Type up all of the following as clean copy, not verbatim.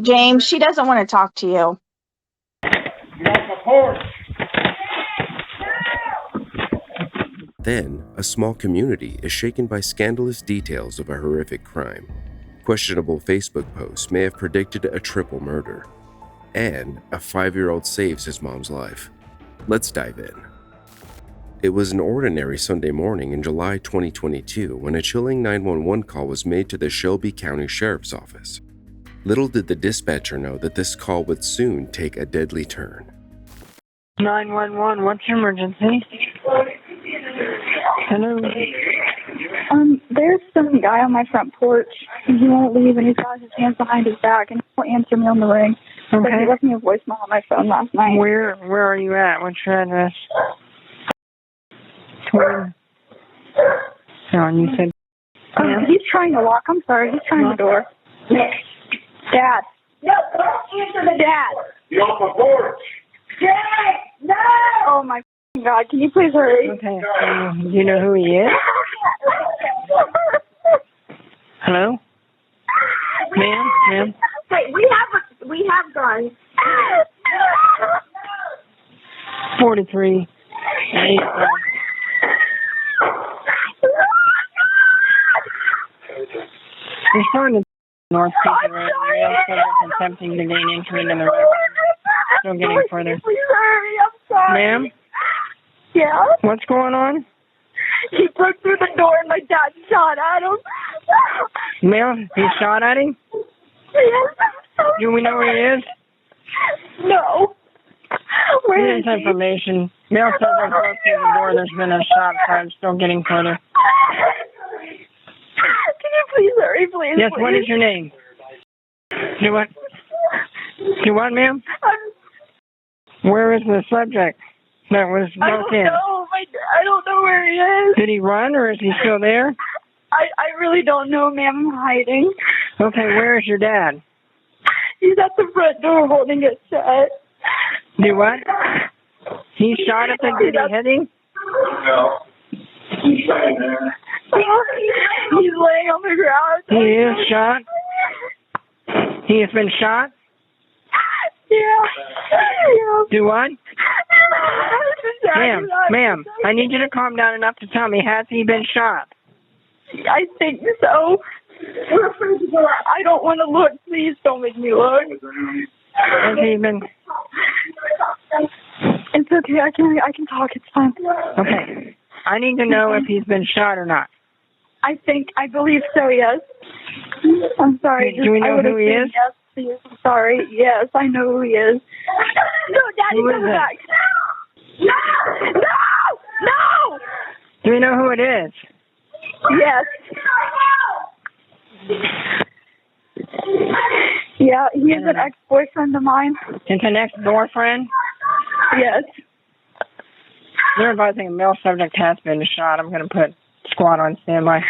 James, she doesn't want to talk to you. Then, a small community is shaken by scandalous details of a horrific crime. Questionable Facebook posts may have predicted a triple murder. And a 5-year-old saves his mom's life. Let's dive in. It was an ordinary Sunday morning in July 2022 when a chilling 911 call was made to the Shelby County Sheriff's Office. Little did the dispatcher know that this call would soon take a deadly turn. 911, what's your emergency? Hello? There's some guy on my front porch, and he won't leave, and he's got his hands behind his back, and he won't answer me on the ring. Okay. But he left me a voicemail on my phone last night. Where are you at? What's your address? Twin. John, you said... He's trying to lock. I'm sorry. He's trying the door. Dad. No, don't answer the dad. You're off my porch. Dad, no! Oh, my God. Can you please hurry? Okay. Do you know who he is? Hello? Ma'am? Wait, we have guns. 43. Respond to North Peak Road. Male subject attempting to gain entry into the road. Still getting further. Please hurry. I'm sorry. Ma'am? Yeah? What's going on? He broke through the door and my dad shot at him. Ma'am, he shot at him? Yes, I'm sorry. Do we know where he is? No. Where is Here's information. Male subject broke through the door. There's been a shot fired. Still getting further. Can you please hurry, please? Yes, please? what is your name? Do what? Do what, ma'am? Where is the subject that was broke in? I don't know where he is. Did he run or is he still there? I really don't know, ma'am. I'm hiding. Okay, where is your dad? He's at the front door holding it shut. Do what? He shot at the... Did he hit him? No. He's laying there. He's laying on the ground. He is shot? He has been shot? Yeah. Do what? Ma'am, I need you to calm down enough to tell me, has he been shot? I think so. I don't want to look. Please don't make me look. Has he been... It's okay. I can talk. It's fine. Okay. I need to know if he's been shot or not. I believe so, yes. I'm sorry. Do we know who he is? Yes, please. I'm sorry. Yes, I know who he is. No, Daddy, come back. No! Do we know who it is? Yes. Yeah, he is an ex-boyfriend of mine. It's an ex-boyfriend? Yes. You're advising a male subject has been shot. I'm going to put squad on standby.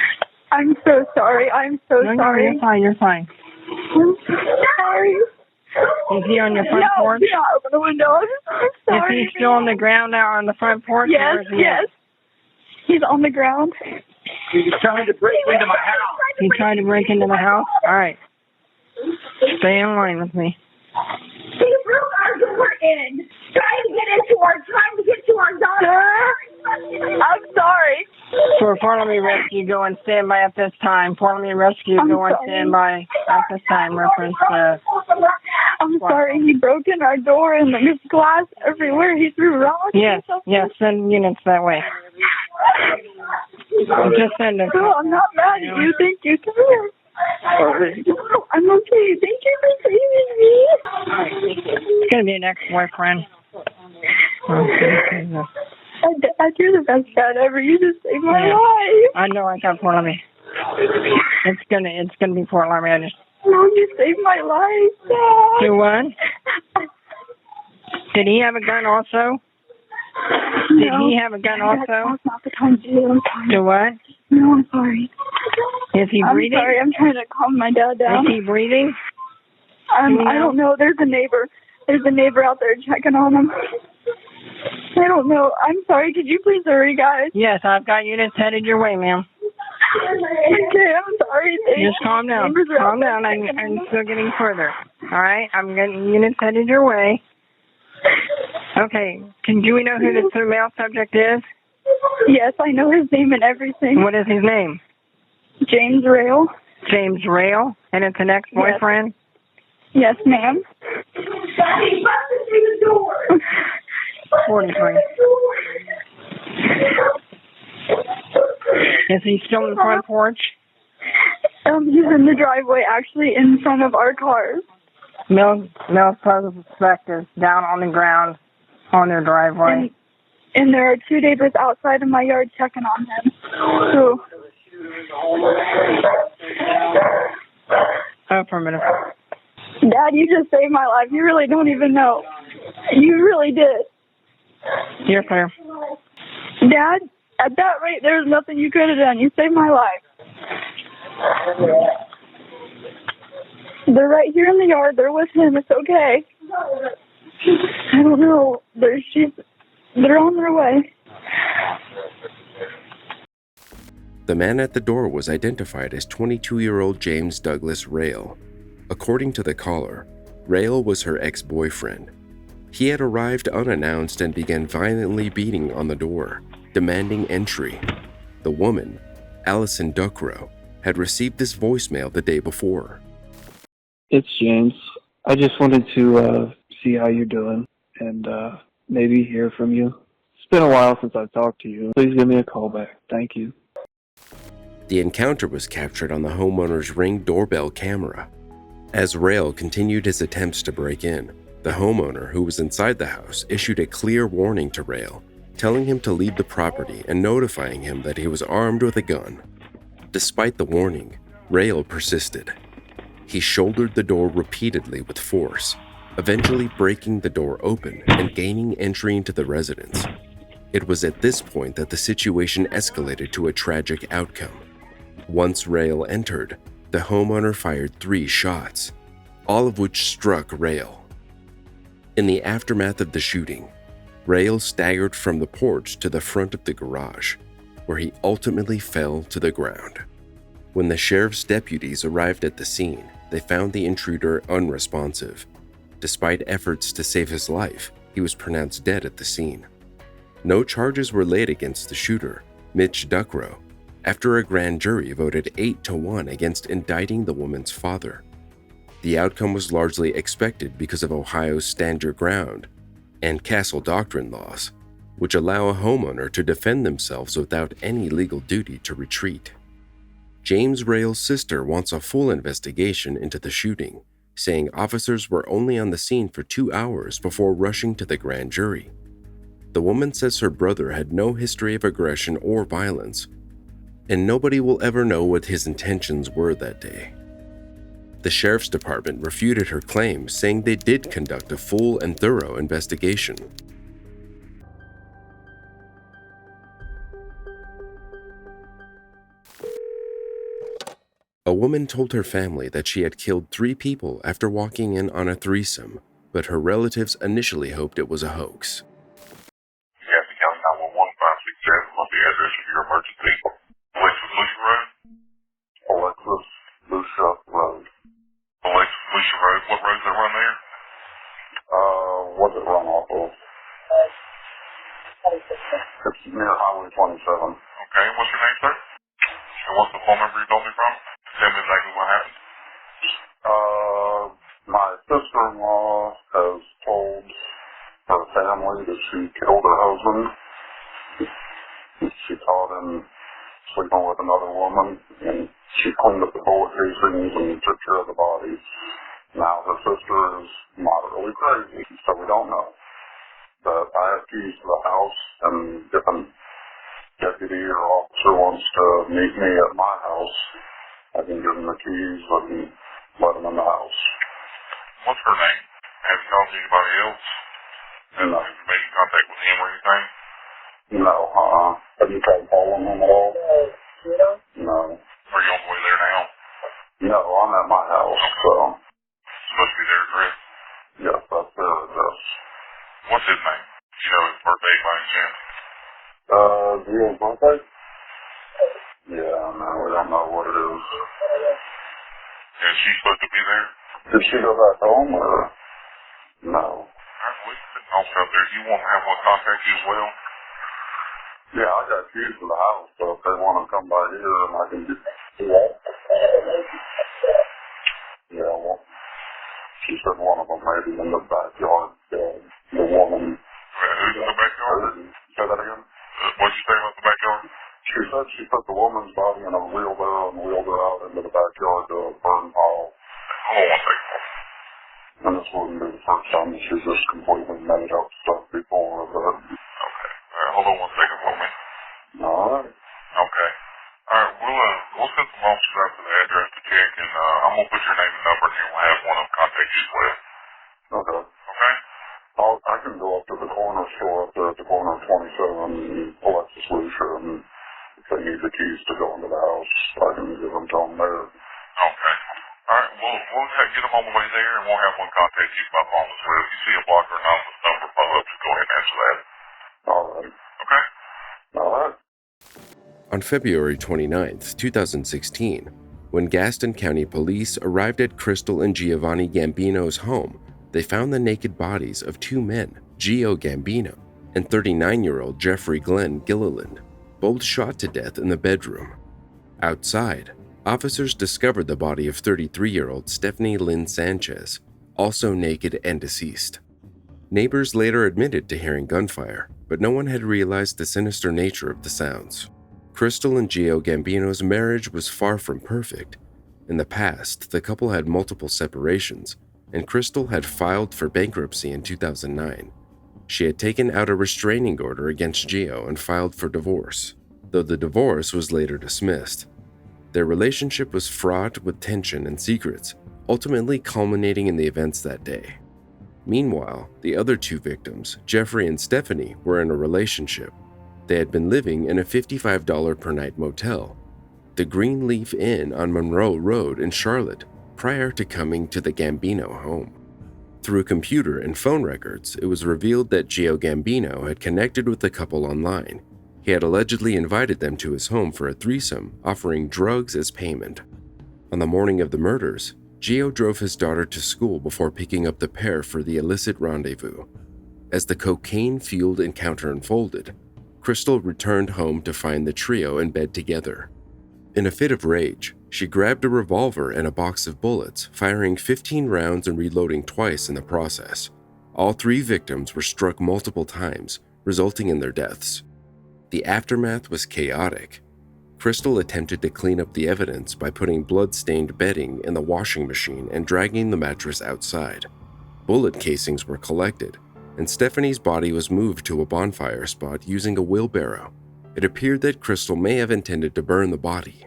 I'm so sorry. No, sorry. You're fine. I'm sorry. Is he on your front porch? No, open the window. I'm sorry. Is he still on the ground now on the front porch? Yes. He's on the ground. He's trying to break into my house. He tried to break into the house? All right. Stay in line with me. He broke our door in. Trying to get to our daughter. I'm sorry. For Fort Lauderdale Rescue, go on standby at this time. Fort Lauderdale Rescue, go on standby at this time. Reference I'm sorry. He broke in our door and there's glass everywhere. He threw rocks. Yes, send units that way. Just send them. No, I'm not mad at you. Thank you. Come here. I'm okay. Thank you for saving me. It's going to be an ex-boyfriend. Dad, you're the best dad ever. You just saved my life. I know. I got Fort Lauderdale. It's gonna be Fort Lauderdale. No, you saved my life, Dad. Do what? Did he have a gun also? No. Did he have a gun also? That's not the time to do it. I'm sorry. Do what? No, I'm sorry. Is he breathing? I'm sorry. I'm trying to calm my dad down. Is he breathing? I don't know. There's a neighbor. There's a neighbor out there checking on him. I don't know. I'm sorry. Could you please hurry, guys? Yes, I've got units headed your way, ma'am. Okay, I'm sorry. Just calm down. Calm down. I'm still getting further. All right, I'm getting units headed your way. Okay, do we know who the male subject is? Yes, I know his name and everything. What is his name? James Rayl. James Rayl, and it's an ex-boyfriend? Yes, ma'am. Daddy, busted through the door. 43. Is he still in the front porch? He's in the driveway, actually, in front of our cars. Male suspect is down on the ground on their driveway. And there are 2 neighbors outside of my yard checking on him. So, Oh, for a minute. Dad, you just saved my life. You really don't even know. You really did. You're clear. Dad, at that rate, there's nothing you could have done. You saved my life. They're right here in the yard. They're with him. It's okay. I don't know. They're on their way. The man at the door was identified as 22-year-old James Douglas Rayl. According to the caller, Rayl was her ex-boyfriend. He had arrived unannounced and began violently beating on the door, demanding entry. The woman, Allison Duckrow, had received this voicemail the day before. It's James. I just wanted to see how you're doing and maybe hear from you. It's been a while since I've talked to you. Please give me a call back. Thank you. The encounter was captured on the homeowner's Ring doorbell camera. As Rayl continued his attempts to break in, the homeowner who was inside the house issued a clear warning to Rayl, telling him to leave the property and notifying him that he was armed with a gun. Despite the warning, Rayl persisted. He shouldered the door repeatedly with force, eventually breaking the door open and gaining entry into the residence. It was at this point that the situation escalated to a tragic outcome. Once Rayl entered, the homeowner fired 3 shots, all of which struck Rayl. In the aftermath of the shooting, Rayl staggered from the porch to the front of the garage, where he ultimately fell to the ground. When the sheriff's deputies arrived at the scene, they found the intruder unresponsive. Despite efforts to save his life, he was pronounced dead at the scene. No charges were laid against the shooter, Mitch Duckrow, after a grand jury voted 8-1 against indicting the woman's father. The outcome was largely expected because of Ohio's Stand Your Ground and Castle Doctrine laws, which allow a homeowner to defend themselves without any legal duty to retreat. James Rayl's sister wants a full investigation into the shooting, saying officers were only on the scene for 2 hours before rushing to the grand jury. The woman says her brother had no history of aggression or violence, and nobody will ever know what his intentions were that day. The sheriff's department refuted her claims, saying they did conduct a full and thorough investigation. A woman told her family that she had killed 3 people after walking in on a threesome, but her relatives initially hoped it was a hoax. Gadsden County 911, 567, what's the address of your emergency? Alexis Lucia Road? Alexis Lucia Road. Alexis Lucia Road, what roads that run there? What's it run off of? It's near Highway 27. Okay, what's your name, sir? And what's the phone number you told me from? Tell me exactly what happened. My sister-in-law has told her family that she killed her husband. She caught him sleeping with another woman, and she cleaned up the bullet casings and took care of the bodies. Now her sister is moderately crazy, so we don't know. But I have keys to the house, and if a deputy or officer wants to meet me at my house, I can give them the keys and let them in the house. What's her name? Have you talked to anybody else? No. Have you made contact with him or anything? No, Have you tried calling him at all? No. Are you on the way there now? No, I'm at my house, so. Supposed to be their address? Yes, that's their address. What's his name? Do you know his birthday by any chance? Do you have a birthday? Yeah, no, we don't know what it is. Is she supposed to be there? Did she go back home or no? We can also out there. You want to have one contact you as well? Yeah, I got keys to the house, so if they want to come by here and I can do that. Yeah, well, she said one of them maybe in the backyard. The woman. Who's in the backyard? Say that again? What'd you say about the backyard? She said she put the woman's body in a wheelbarrow and wheeled her out into the backyard to a burn pile. Hold on one second. And this wouldn't be the first time that she's just completely made up stuff before, but... Okay. Hold on one second for me. Alright. Okay. Alright, we'll send some officers out to the address to check, and I'm going to put your name and number, and then we'll have one of them contact you as well. Okay. Okay? I can go up to the corner store up there at the corner of 27 and Alexis Lucia, and if they need the keys to go into the house, I can give them to them there. Okay. Alright, we'll get them on the way there, and we'll have one contact you by phone as well. If you see a blocker or anonymous number pop up, just go ahead and answer that. Alright. Okay? Alright. On February 29th, 2016, when Gaston County Police arrived at Crystal and Giovanni Gambino's home, they found the naked bodies of two men, Gio Gambino and 39-year-old Jeffrey Glenn Gilliland, both shot to death in the bedroom. Outside, officers discovered the body of 33-year-old Stephanie Lynn Sanchez, also naked and deceased. Neighbors later admitted to hearing gunfire, but no one had realized the sinister nature of the sounds. Crystal and Gio Gambino's marriage was far from perfect. In the past, the couple had multiple separations, and Crystal had filed for bankruptcy in 2009. She had taken out a restraining order against Gio and filed for divorce, though the divorce was later dismissed. Their relationship was fraught with tension and secrets, ultimately culminating in the events that day. Meanwhile, the other two victims, Jeffrey and Stephanie, were in a relationship. They had been living in a $55 per night motel, the Greenleaf Inn on Monroe Road in Charlotte, prior to coming to the Gambino home. Through computer and phone records, it was revealed that Gio Gambino had connected with the couple online. He had allegedly invited them to his home for a threesome, offering drugs as payment. On the morning of the murders, Gio drove his daughter to school before picking up the pair for the illicit rendezvous. As the cocaine-fueled encounter unfolded, Crystal returned home to find the trio in bed together. In a fit of rage, she grabbed a revolver and a box of bullets, firing 15 rounds and reloading twice in the process. All three victims were struck multiple times, resulting in their deaths. The aftermath was chaotic. Crystal attempted to clean up the evidence by putting blood-stained bedding in the washing machine and dragging the mattress outside. Bullet casings were collected, and Stephanie's body was moved to a bonfire spot using a wheelbarrow. It appeared that Crystal may have intended to burn the body.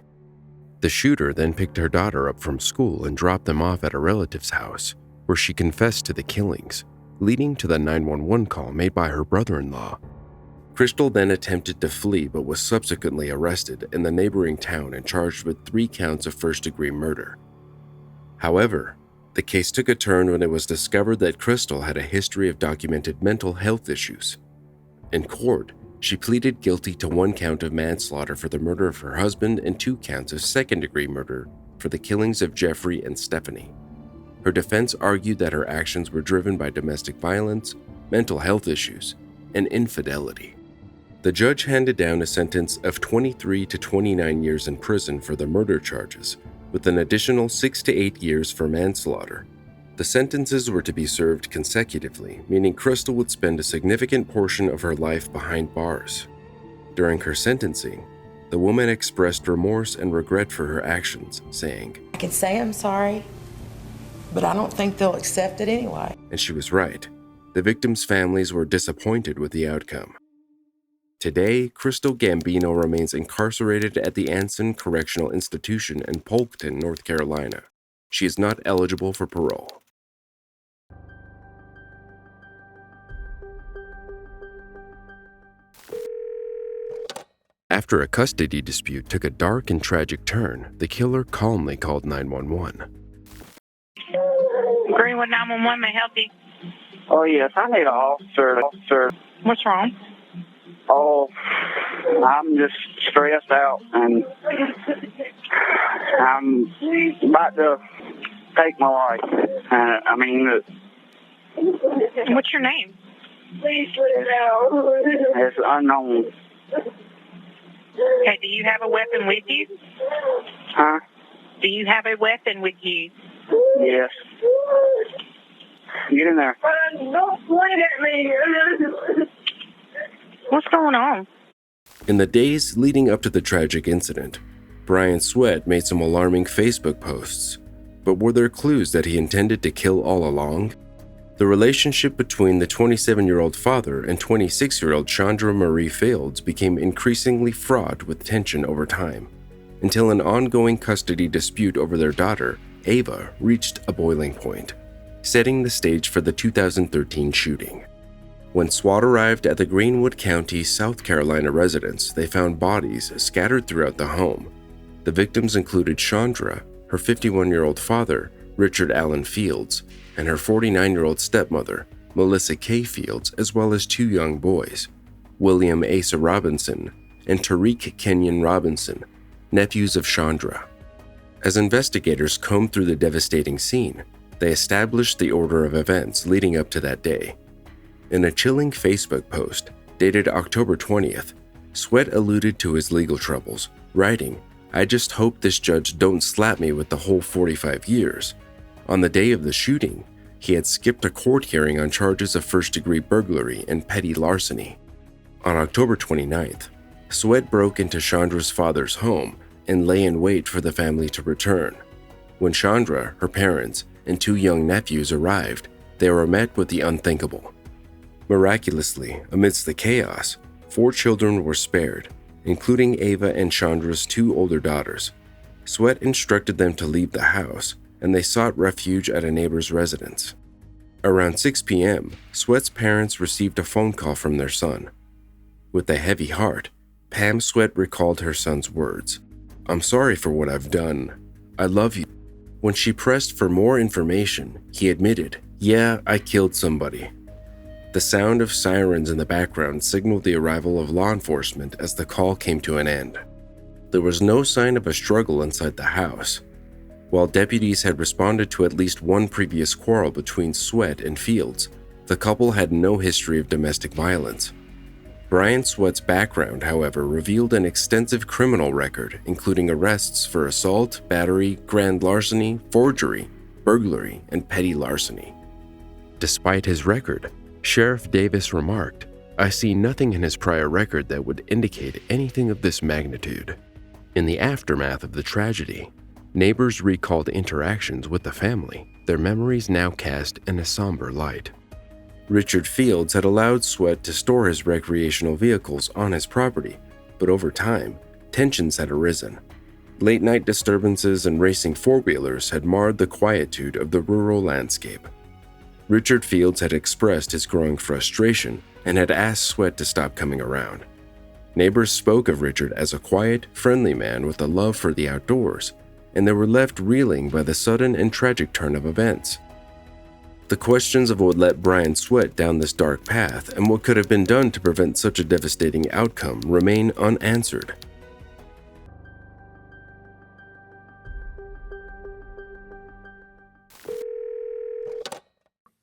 The shooter then picked her daughter up from school and dropped them off at a relative's house, where she confessed to the killings, leading to the 911 call made by her brother-in-law. Crystal then attempted to flee but was subsequently arrested in the neighboring town and charged with 3 counts of first-degree murder. However, the case took a turn when it was discovered that Crystal had a history of documented mental health issues. In court, she pleaded guilty to 1 count of manslaughter for the murder of her husband and 2 counts of second-degree murder for the killings of Jeffrey and Stephanie. Her defense argued that her actions were driven by domestic violence, mental health issues, and infidelity. The judge handed down a sentence of 23 to 29 years in prison for the murder charges, with an additional 6 to 8 years for manslaughter. The sentences were to be served consecutively, meaning Crystal would spend a significant portion of her life behind bars. During her sentencing, the woman expressed remorse and regret for her actions, saying, "I can say I'm sorry, but I don't think they'll accept it anyway." And she was right. The victims' families were disappointed with the outcome. Today, Crystal Gambino remains incarcerated at the Anson Correctional Institution in Polkton, North Carolina. She is not eligible for parole. After a custody dispute took a dark and tragic turn, the killer calmly called 911. Greenwood 911, may I help you? Oh, yes, I need an officer. What's wrong? Oh, I'm just stressed out, and I'm about to take my life. I mean, What's your name? Please put it out. it's unknown. Okay, do you have a weapon with you? Huh? Do you have a weapon with you? Yes. Get in there. Don't point at me. What's going on? In the days leading up to the tragic incident, Bryan Sweat made some alarming Facebook posts. But were there clues that he intended to kill all along? The relationship between the 27-year-old father and 26-year-old Chandra Marie Fields became increasingly fraught with tension over time, until an ongoing custody dispute over their daughter, Ava, reached a boiling point, setting the stage for the 2013 shooting. When SWAT arrived at the Greenwood County, South Carolina residence, they found bodies scattered throughout the home. The victims included Chandra, her 51-year-old father, Richard Allen Fields, and her 49-year-old stepmother, Melissa K. Fields, as well as two young boys, William Asa Robinson and Tariq Kenyon Robinson, nephews of Chandra. As investigators combed through the devastating scene, they established the order of events leading up to that day. In a chilling Facebook post dated October 20th, Sweat alluded to his legal troubles, writing, "I just hope this judge don't slap me with the whole 45 years. On the day of the shooting, he had skipped a court hearing on charges of first-degree burglary and petty larceny." On October 29th, Sweat broke into Chandra's father's home and lay in wait for the family to return. When Chandra, her parents, and two young nephews arrived, they were met with the unthinkable. Miraculously, amidst the chaos, 4 children were spared, including Ava and Chandra's 2 older daughters. Sweat instructed them to leave the house, and they sought refuge at a neighbor's residence. Around 6 p.m., Sweat's parents received a phone call from their son. With a heavy heart, Pam Sweat recalled her son's words, "I'm sorry for what I've done. I love you." When she pressed for more information, he admitted, "Yeah, I killed somebody." The sound of sirens in the background signaled the arrival of law enforcement as the call came to an end. There was no sign of a struggle inside the house. While deputies had responded to at least one previous quarrel between Sweat and Fields, the couple had no history of domestic violence. Bryan Sweat's background, however, revealed an extensive criminal record, including arrests for assault, battery, grand larceny, forgery, burglary, and petty larceny. Despite his record, Sheriff Davis remarked, "I see nothing in his prior record that would indicate anything of this magnitude." In the aftermath of the tragedy, neighbors recalled interactions with the family, their memories now cast in a somber light. Richard Fields had allowed Sweat to store his recreational vehicles on his property, but over time, tensions had arisen. Late-night disturbances and racing four-wheelers had marred the quietude of the rural landscape. Richard Fields had expressed his growing frustration and had asked Sweat to stop coming around. Neighbors spoke of Richard as a quiet, friendly man with a love for the outdoors, and they were left reeling by the sudden and tragic turn of events. The questions of what led Bryan Sweat down this dark path and what could have been done to prevent such a devastating outcome remain unanswered.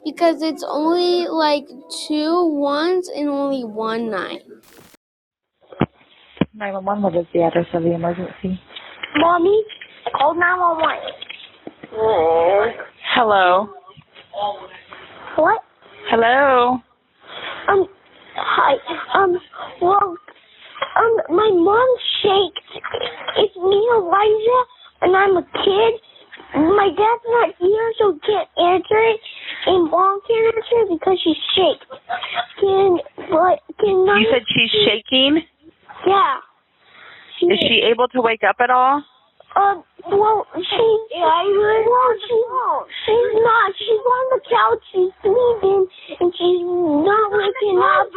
Because it's only like 2 1s and only 1 9. 911, what is the address of the emergency? Mommy, I called 911. Hello. What? Hello. Hi. Well, my mom shakes. It's me, Elijah, and I'm a kid. My dad's not here, so can't answer it. And Mom can't answer it because she shakes. You said she's shaking? Yeah. Is she able to wake up at all? She's not. She's on the couch. She's sleeping, and she's not waking up.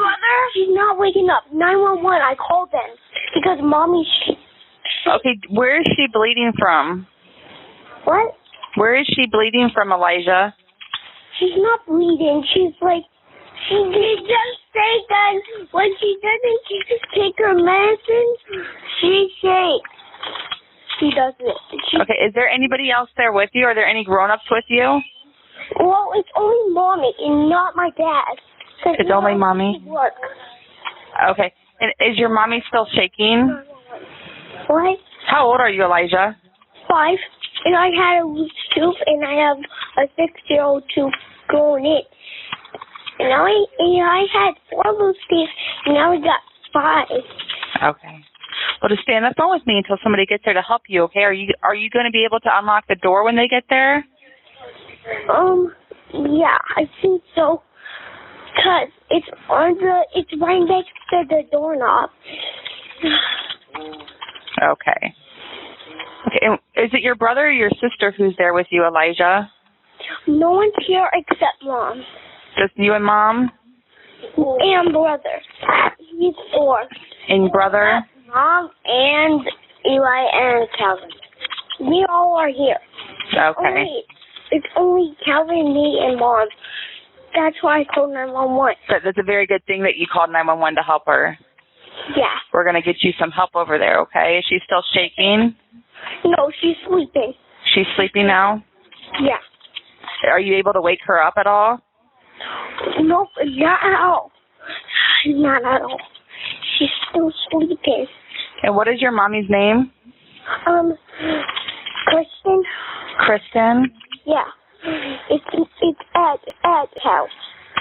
She's not waking up. 911. I called them because Mommy. Okay, where is she bleeding from? What? Where is she bleeding from, Elijah? She's not bleeding. She's like, she just say that when she doesn't take her medicine, she shakes. She doesn't. Okay, is there anybody else there with you? Are there any grown-ups with you? Well, it's only Mommy and not my dad. It's only Mommy? Work. Okay. And is your mommy still shaking? What? How old are you, Elijah? 5. And I had a loose tooth, and I have a 6-year-old tooth growing in. And I had 4 loose teeth, and now we got 5. Okay. Well, just stay on the phone with me until somebody gets there to help you, okay? Are you going to be able to unlock the door when they get there? Yeah, I think so. 'Cause it's right next to the doorknob. Okay. Okay, and is it your brother or your sister who's there with you, Elijah? No one's here except Mom. Just you and Mom? And brother. He's 4. And brother? Mom and Eli and Calvin. We all are here. Okay. It's only Calvin, me, and Mom. That's why I called 911. That's a very good thing that you called 911 to help her. Yeah. We're going to get you some help over there, okay? Is she still shaking? No, she's sleeping. She's sleeping now? Yeah. Are you able to wake her up at all? Nope, not at all. Not at all. She's still sleeping. And what is your mommy's name? Kristen. Kristen? Yeah. It's at house.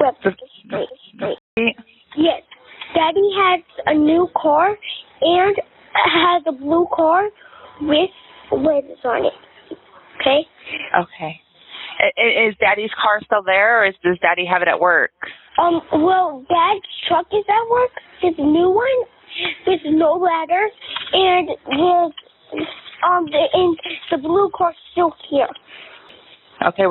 Webster Street. Yes. Daddy has a new car and has a blue car with lids on it. Okay? Okay. Is Daddy's car still there, or does Daddy have it at work? Well, Dad's truck is at work. His new one with no ladder, and the blue car's still here. Okay,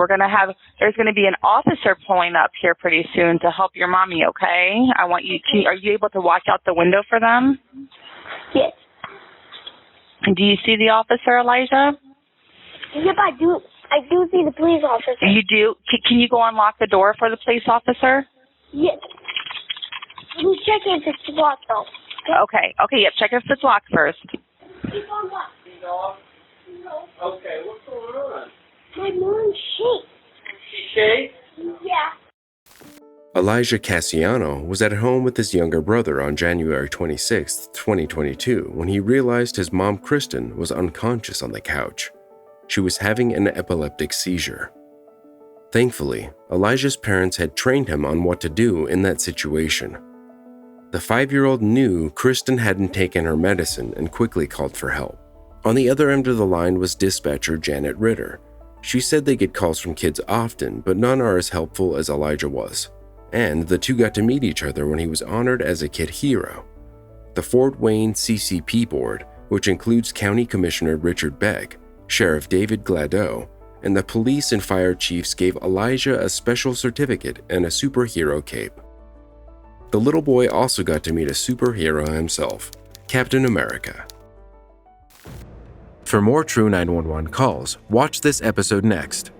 there's going to be an officer pulling up here pretty soon to help your mommy, okay? Are you able to watch out the window for them? Yes. Do you see the officer, Elijah? Yep, I do. I do see the police officer. You do? Can you go unlock the door for the police officer? Yes. We'll check if it's locked, though. Okay, yep, check if it's locked first. It's unlocked. Okay, what's going on? My mom shakes. She shakes? Yeah. Elijah Cassiano was at home with his younger brother on January 26, 2022, when he realized his mom, Kristen, was unconscious on the couch. She was having an epileptic seizure. Thankfully, Elijah's parents had trained him on what to do in that situation. The 5-year-old knew Kristen hadn't taken her medicine and quickly called for help. On the other end of the line was dispatcher Janet Ritter. She said they get calls from kids often, but none are as helpful as Elijah was. And the two got to meet each other when he was honored as a kid hero. The Fort Wayne CCP board, which includes County Commissioner Richard Beck, Sheriff David Gladeau, and the police and fire chiefs gave Elijah a special certificate and a superhero cape. The little boy also got to meet a superhero himself, Captain America. For more True 911 calls, watch this episode next.